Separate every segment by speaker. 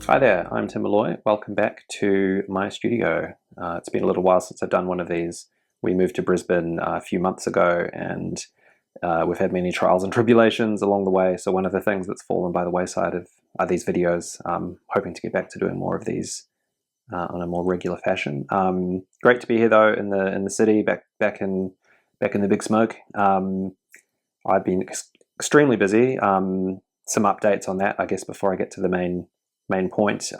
Speaker 1: Hi there, I'm Tim Malloy. Welcome back to my studio. It's been a little while since I've done one of these. We moved to Brisbane a few months ago, and we've had many trials and tribulations along the way. So one of the things that's fallen by the wayside are these videos. Hoping to get back to doing more of these on a more regular fashion. Great to be here though in the city, back in the big smoke. I've been extremely busy. Some updates on that, I guess, before I get to the main point.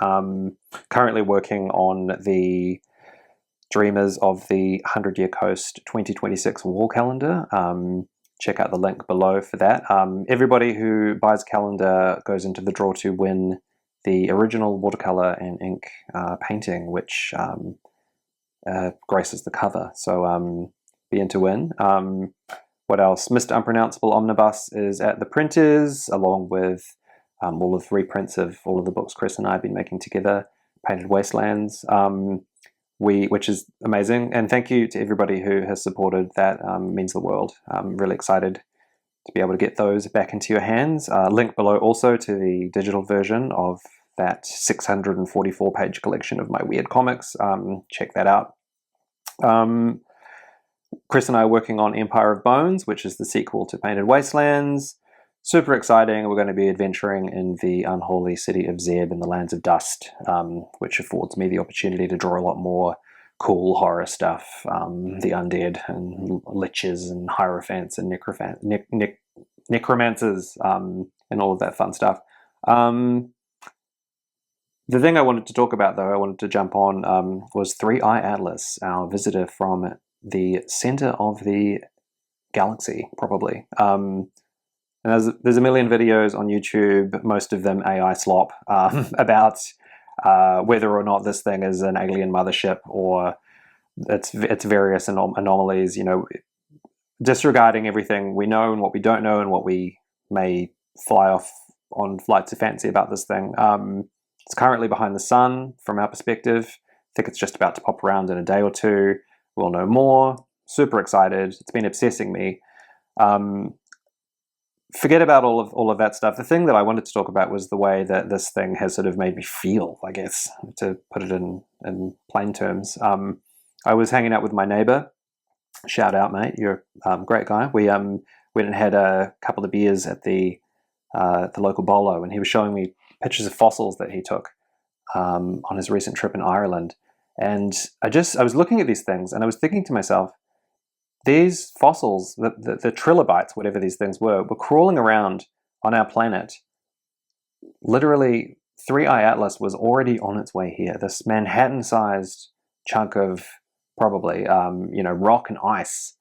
Speaker 1: Currently working on the Dreamers of the 100-Year Coast 2026 wall calendar. Check out the link below for that. Everybody who buys a calendar goes into the draw to win the original watercolor and ink painting, which graces the cover. So be in to win. What else? Mr. Unpronounceable Omnibus is at the printers, along with all of reprints of all of the books Chris and I have been making together, Painted Wastelands, which is amazing. And thank you to everybody who has supported that. Means the world. I'm really excited to be able to get those back into your hands. Link below also to the digital version of that 644-page collection of my weird comics. Check that out. Chris and I are working on Empire of Bones, which is the sequel to Painted Wastelands. Super exciting. We're going to be adventuring in the unholy city of Zeb in the Lands of Dust, which affords me the opportunity to draw a lot more cool horror stuff. The undead and liches and hierophants and necromancers and all of that fun stuff. The thing I wanted to talk about, though, I wanted to jump on, was 3i Atlas, our visitor from the center of the galaxy, probably. And there's a million videos on YouTube, most of them AI slop, about whether or not this thing is an alien mothership or its various anomalies, disregarding everything we know and what we don't know and what we may fly off on flights of fancy about this thing. It's currently behind the sun from our perspective. I think it's just about to pop around in a day or two. We'll know more. Super excited. It's been obsessing me. Forget about all of that stuff. The thing that I wanted to talk about was the way that this thing has sort of made me feel, I guess, to put it in plain terms. I was hanging out with my neighbor. Shout out, mate. You're a great guy. We went and had a couple of beers at the local bolo, and he was showing me pictures of fossils that he took on his recent trip in Ireland. And I was looking at these things, and I was thinking to myself, these fossils, the trilobites, whatever these things were crawling around on our planet. Literally, 3i Atlas was already on its way here. This Manhattan-sized chunk of probably, rock and ice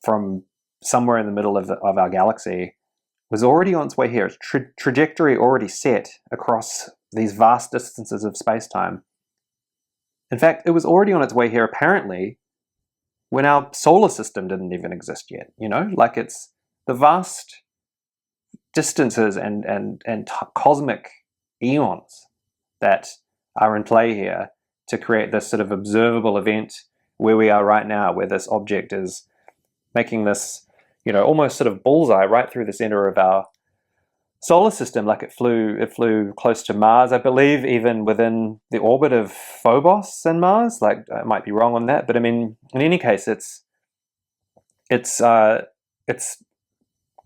Speaker 1: from somewhere in the middle of our galaxy was already on its way here. Its trajectory already set across these vast distances of space-time. In fact, it was already on its way here, apparently, when our solar system didn't even exist yet. Like it's the vast distances and cosmic eons that are in play here to create this sort of observable event where we are right now, where this object is making this, almost sort of bullseye right through the center of our solar system. Like it flew close to Mars, I believe, even within the orbit of Phobos and Mars. Like, I might be wrong on that, but I mean, in any case, it's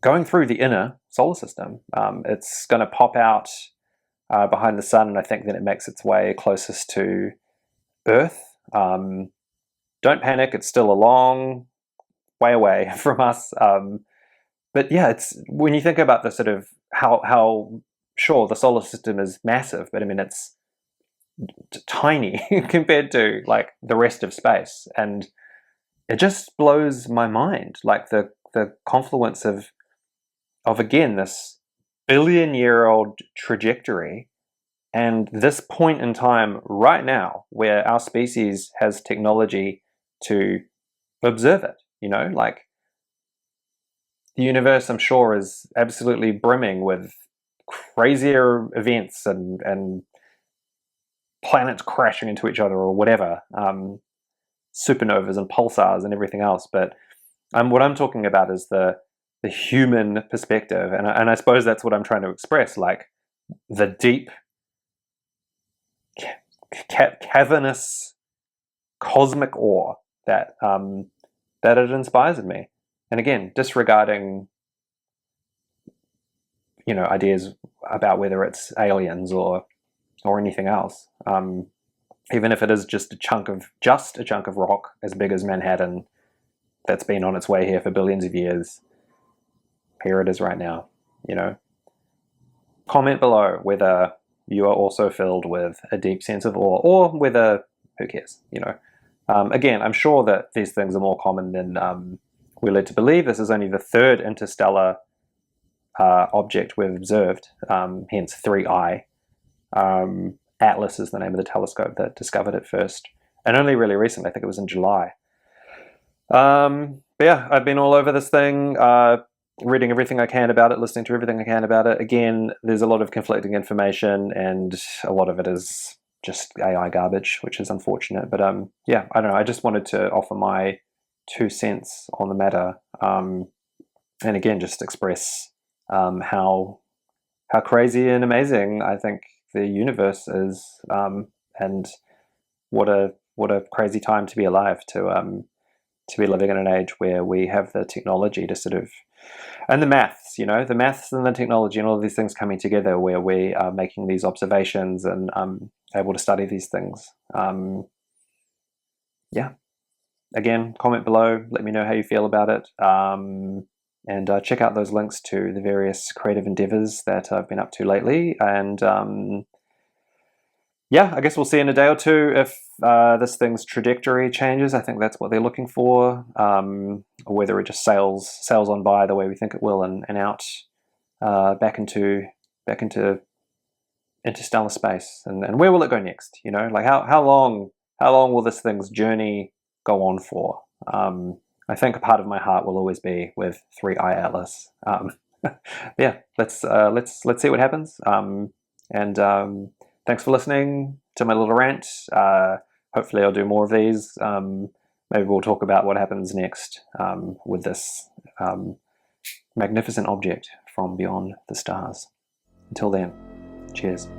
Speaker 1: going through the inner solar system. It's going to pop out behind the sun, and I think then it makes its way closest to Earth. Don't panic; it's still a long way away from us. But yeah, it's when you think about the sort of how sure the solar system is massive, but I mean it's tiny compared to like the rest of space, and it just blows my mind. Like the confluence of again this billion-year-old trajectory, and this point in time right now where our species has technology to observe it. Like the universe, I'm sure, is absolutely brimming with crazier events and planets crashing into each other or whatever, supernovas and pulsars and everything else. But what I'm talking about is the the human perspective, and I suppose that's what I'm trying to express, like the deep, cavernous, cosmic awe that that it inspires in me. And again, disregarding, you know, ideas about whether it's aliens or anything else. Even if it is just a chunk of rock as big as Manhattan that's been on its way here for billions of years, here it is right now. You know, comment below whether you are also filled with a deep sense of awe, or whether, who cares? You know, again, I'm sure that these things are more common than we're led to believe. This is only the third interstellar object we've observed, hence 3I. Atlas is the name of the telescope that discovered it first, and only really recently, I think it was in July. But yeah, I've been all over this thing, reading everything I can about it, listening to everything I can about it. Again, there's a lot of conflicting information, and a lot of it is just AI garbage, which is unfortunate. But yeah, I don't know. I just wanted to offer my 2 cents on the matter, and again, just express how crazy and amazing I think the universe is, and what a crazy time to be alive, to be living in an age where we have the technology to sort of, and the maths, you know, the maths and the technology and all of these things coming together, where we are making these observations and able to study these things. Yeah. Again, comment below, let me know how you feel about it. And check out those links to the various creative endeavors that I've been up to lately. And yeah, I guess we'll see in a day or two if this thing's trajectory changes. I think that's what they're looking for, or whether it just sails on by the way we think it will, and out back into interstellar space. And where will it go next? You know, like how long will this thing's journey go on for? I think a part of my heart will always be with 3I Atlas. Yeah, let's see what happens. And thanks for listening to my little rant. Hopefully I'll do more of these. Maybe we'll talk about what happens next with this magnificent object from beyond the stars. Until then, cheers.